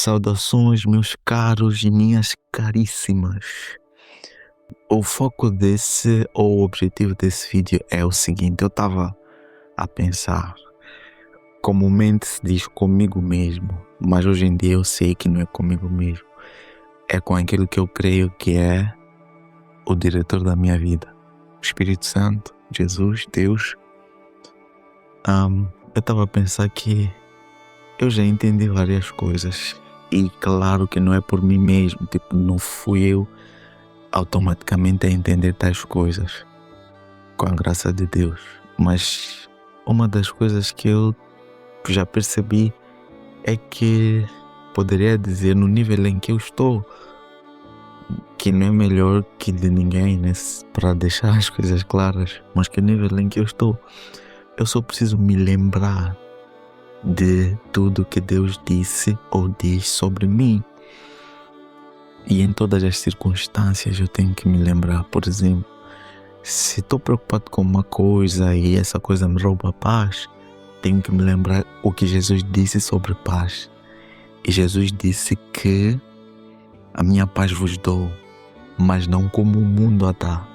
Saudações, meus caros e minhas caríssimas. O foco ou o objetivo desse vídeo é o seguinte: eu estava a pensar, comumente se diz comigo mesmo, mas hoje em dia eu sei que não é comigo mesmo, é com aquilo que eu creio que é o diretor da minha vida, o Espírito Santo, Jesus, Deus. Eu estava a pensar que eu já entendi várias coisas. E claro que não é por mim mesmo, não fui eu automaticamente a entender tais coisas, com a graça de Deus. Mas uma das coisas que eu já percebi é que poderia dizer, no nível em que eu estou, que não é melhor que de ninguém, né, para deixar as coisas claras, mas que o nível em que eu estou, eu só preciso me lembrar de tudo que Deus disse ou diz sobre mim. E em todas as circunstâncias eu tenho que me lembrar. Por exemplo, se estou preocupado com uma coisa e essa coisa me rouba a paz, tenho que me lembrar o que Jesus disse sobre paz. E Jesus disse que a minha paz vos dou, mas não como o mundo a dá.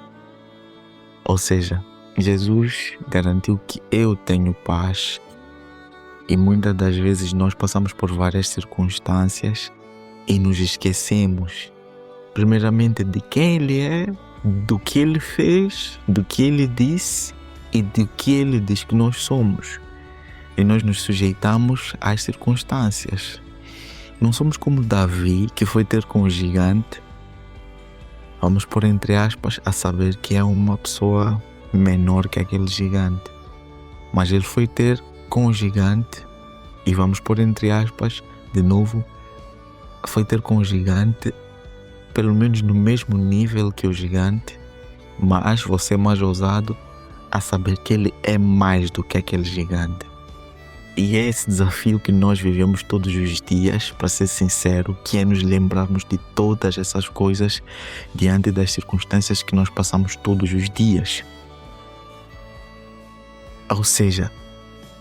Ou seja, Jesus garantiu que eu tenho paz. E muitas das vezes nós passamos por várias circunstâncias e nos esquecemos, primeiramente, de quem Ele é, do que Ele fez, do que Ele disse e do que Ele diz que nós somos. E nós nos sujeitamos às circunstâncias. Não somos como Davi, que foi ter com o gigante, vamos pôr entre aspas, a saber que é uma pessoa menor que aquele gigante. Mas ele foi ter com o gigante, e vamos pôr entre aspas, de novo, foi ter com o gigante, pelo menos no mesmo nível que o gigante, mas você é mais ousado a saber que ele é mais do que aquele gigante. E é esse desafio que nós vivemos todos os dias, para ser sincero, que é nos lembrarmos de todas essas coisas diante das circunstâncias que nós passamos todos os dias. Ou seja,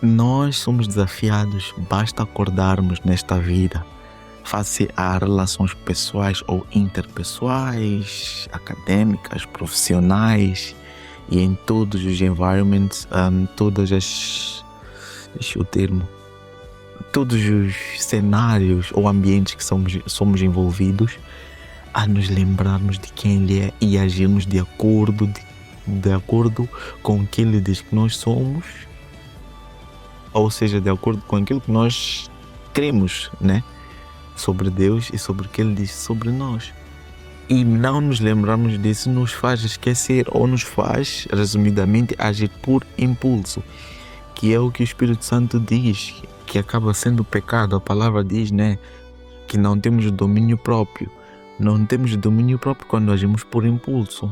nós somos desafiados, basta acordarmos nesta vida, face a relações pessoais ou interpessoais, acadêmicas, profissionais e em todos os environments, todos os cenários ou ambientes que somos envolvidos, a nos lembrarmos de quem Ele é e agirmos de acordo com o que Ele diz que nós somos. Ou seja, de acordo com aquilo que nós cremos, né, sobre Deus e sobre o que Ele diz sobre nós. E não nos lembrarmos disso nos faz esquecer, ou nos faz, resumidamente, agir por impulso, que é o que o Espírito Santo diz, que acaba sendo pecado. A palavra diz, né, que não temos domínio próprio. Não temos domínio próprio quando agimos por impulso.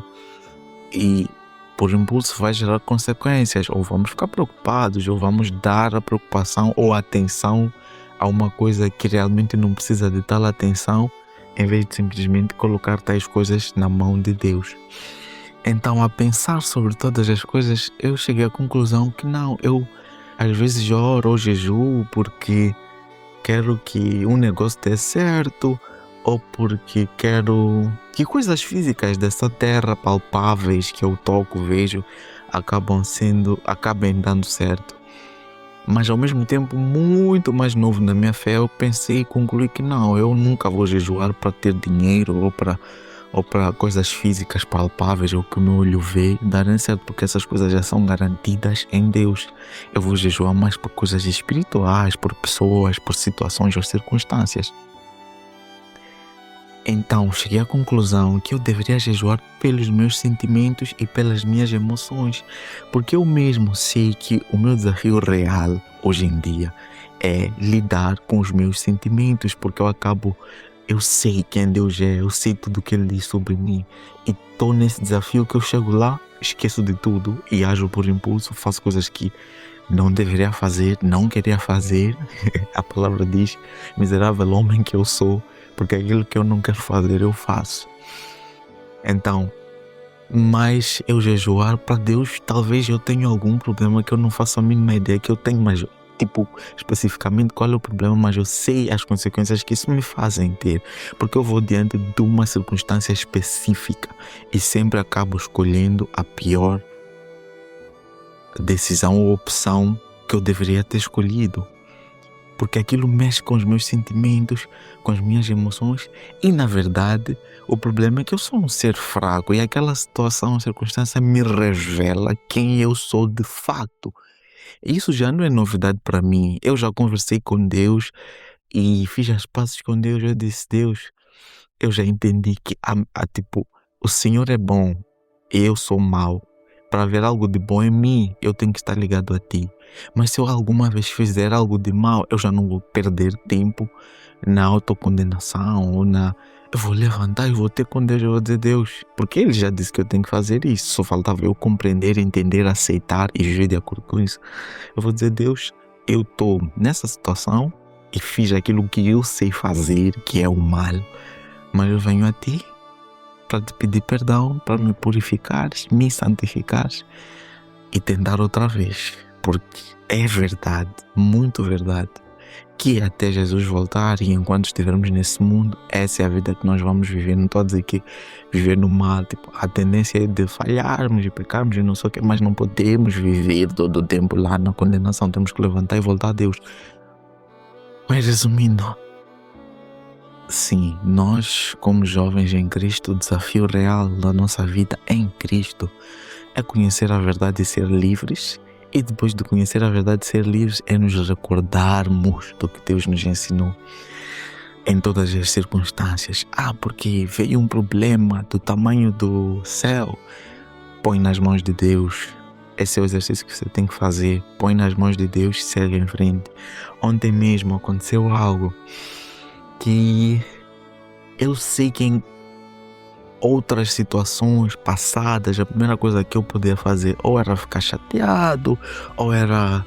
E por impulso vai gerar consequências, ou vamos ficar preocupados, ou vamos dar a preocupação ou a atenção a uma coisa que realmente não precisa de tal atenção, em vez de simplesmente colocar tais coisas na mão de Deus. Então, a pensar sobre todas as coisas, eu cheguei à conclusão que não, eu às vezes oro ou jejuo porque quero que um negócio dê certo, ou porque quero que coisas físicas dessa terra, palpáveis, que eu toco, vejo, acabem dando certo. Mas ao mesmo tempo, muito mais novo na minha fé, eu pensei e concluí que não, eu nunca vou jejuar para ter dinheiro ou para coisas físicas palpáveis, ou que o meu olho vê darem certo, porque essas coisas já são garantidas em Deus. Eu vou jejuar mais por coisas espirituais, por pessoas, por situações ou circunstâncias. Então, cheguei à conclusão que eu deveria jejuar pelos meus sentimentos e pelas minhas emoções, porque eu mesmo sei que o meu desafio real hoje em dia é lidar com os meus sentimentos, porque eu sei quem Deus é, eu sei tudo o que Ele diz sobre mim, e estou nesse desafio que eu chego lá, esqueço de tudo e ajo por impulso, faço coisas que não deveria fazer, não queria fazer. A palavra diz, miserável homem que eu sou, porque aquilo que eu não quero fazer, eu faço. Então, eu jejuar para Deus, talvez eu tenha algum problema que eu não faço a mínima ideia que eu tenho, mas tipo, especificamente qual é o problema, mas eu sei as consequências que isso me fazem ter, porque eu vou diante de uma circunstância específica e sempre acabo escolhendo a pior decisão ou opção que eu deveria ter escolhido, porque aquilo mexe com os meus sentimentos, com as minhas emoções, e na verdade o problema é que eu sou um ser fraco e aquela situação, circunstância me revela quem eu sou de fato. Isso já não é novidade para mim. Eu já conversei com Deus e fiz as pazes com Deus. Eu disse: Deus, eu já entendi que tipo, o Senhor é bom e eu sou mau. Para ver algo de bom em mim, eu tenho que estar ligado a ti. Mas se eu alguma vez fizer algo de mal, eu já não vou perder tempo na autocondenação ou na... Eu vou levantar e vou ter com Deus, eu vou dizer: Deus, porque Ele já disse que eu tenho que fazer isso. Só faltava eu compreender, entender, aceitar e viver de acordo com isso. Eu vou dizer: Deus, eu estou nessa situação e fiz aquilo que eu sei fazer, que é o mal. Mas eu venho a ti para te pedir perdão, para me purificares, me santificares e tentar outra vez. Porque é verdade, muito verdade, que até Jesus voltar e enquanto estivermos nesse mundo, essa é a vida que nós vamos viver. Não estou a dizer que viver no mal, tipo, a tendência é de falharmos e pecarmos e não sei o que, mas não podemos viver todo o tempo lá na condenação. Temos que levantar e voltar a Deus. Mas resumindo, sim, nós como jovens em Cristo, o desafio real da nossa vida em Cristo é conhecer a verdade e ser livres. E depois de conhecer a verdade e ser livres é nos recordarmos do que Deus nos ensinou em todas as circunstâncias. Porque veio um problema do tamanho do céu. Põe nas mãos de Deus. Esse é o exercício que você tem que fazer. Põe nas mãos de Deus e segue em frente. Ontem mesmo aconteceu algo que eu sei que em outras situações passadas, a primeira coisa que eu podia fazer ou era ficar chateado, ou era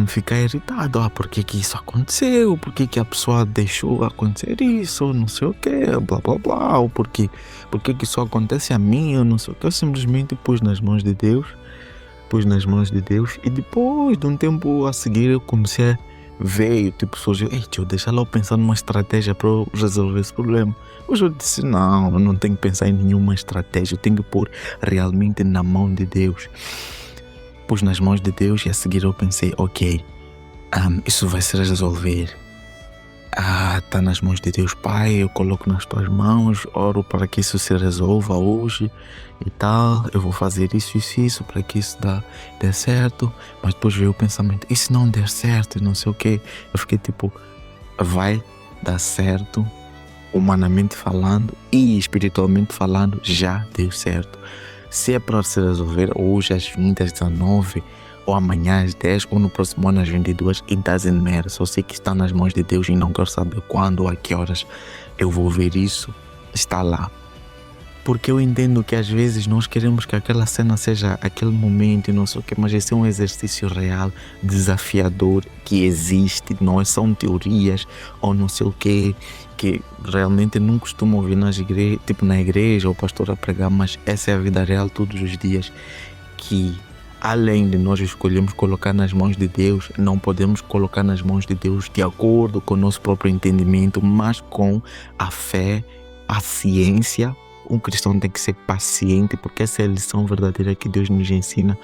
ficar irritado. Por que isso aconteceu? Por que a pessoa deixou acontecer isso? Não sei o que, blá blá blá. Ou por que isso acontece a mim? Eu não sei o que. Eu simplesmente pus nas mãos de Deus. E depois de um tempo a seguir eu comecei a veio, tipo, surgiu: deixa lá eu pensar numa estratégia para eu resolver esse problema. Hoje eu disse: não, eu não tenho que pensar em nenhuma estratégia, eu tenho que pôr realmente na mão de Deus. Pus nas mãos de Deus e a seguir eu pensei: ok, isso vai se resolver. Está nas mãos de Deus, Pai, eu coloco nas tuas mãos, oro para que isso se resolva hoje e tal, eu vou fazer isso para que isso dê certo. Mas depois veio o pensamento: e se não der certo, não sei o que. Eu fiquei tipo: vai dar certo, humanamente falando e espiritualmente falando, já deu certo. Se é para se resolver hoje às 20, às 19, ou amanhã às 10, ou no próximo ano às 22, it doesn't matter. Só sei que está nas mãos de Deus e não quero saber quando ou a que horas eu vou ver isso. Está lá. Porque eu entendo que às vezes nós queremos que aquela cena seja aquele momento e não sei o que, mas esse é um exercício real, desafiador, que existe. Não são teorias ou não sei o que realmente não costumo ouvir na igreja ou o pastor a pregar, mas essa é a vida real todos os dias, que além de nós escolhermos colocar nas mãos de Deus, não podemos colocar nas mãos de Deus de acordo com o nosso próprio entendimento, mas com a fé, a ciência. Um cristão tem que ser paciente, porque essa é a lição verdadeira que Deus nos ensina,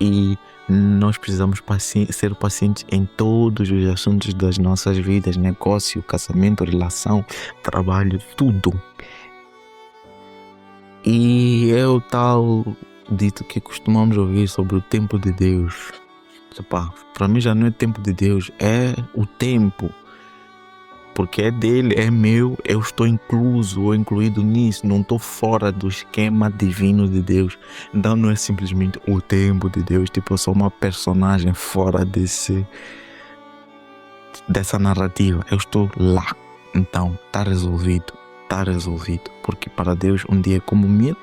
e nós precisamos ser pacientes em todos os assuntos das nossas vidas: negócio, casamento, relação, trabalho, tudo. E é o tal dito que costumamos ouvir sobre o tempo de Deus. Para mim já não é tempo de Deus, é o tempo. Porque é dele, é meu, eu estou incluso ou incluído nisso, não estou fora do esquema divino de Deus. Então não é simplesmente o tempo de Deus, eu sou uma personagem fora dessa narrativa, eu estou lá. Então está resolvido, porque para Deus um dia é como 1000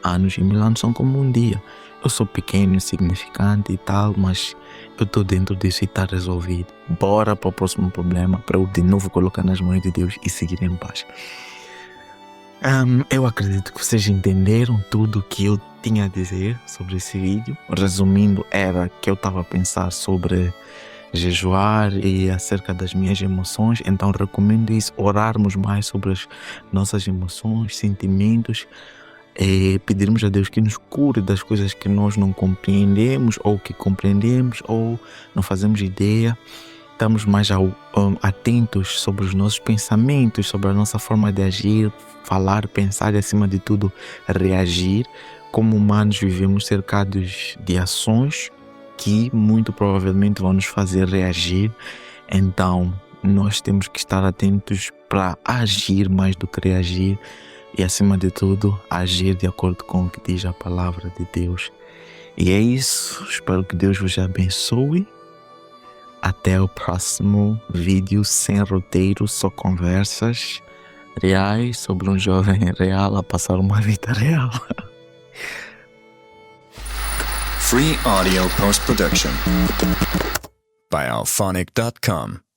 anos e 1000 anos são como um dia. Eu sou pequeno, insignificante e tal, mas eu estou dentro disso e está resolvido. Bora para o próximo problema, para eu de novo colocar nas mãos de Deus e seguir em paz. Eu acredito que vocês entenderam tudo o que eu tinha a dizer sobre esse vídeo. Resumindo, era que eu estava a pensar sobre jejuar e acerca das minhas emoções, então recomendo isso, orarmos mais sobre as nossas emoções, sentimentos, e pedirmos a Deus que nos cure das coisas que nós não compreendemos ou que compreendemos ou não fazemos ideia. Estamos mais atentos sobre os nossos pensamentos, sobre a nossa forma de agir, falar, pensar e, acima de tudo, reagir. Como humanos, vivemos cercados de ações que muito provavelmente vão nos fazer reagir. Então, nós temos que estar atentos para agir mais do que reagir e, acima de tudo, agir de acordo com o que diz a palavra de Deus. E é isso. Espero que Deus vos abençoe. Até o próximo vídeo sem roteiro, só conversas reais sobre um jovem real a passar uma vida real. Free audio post-production by alphonic.com.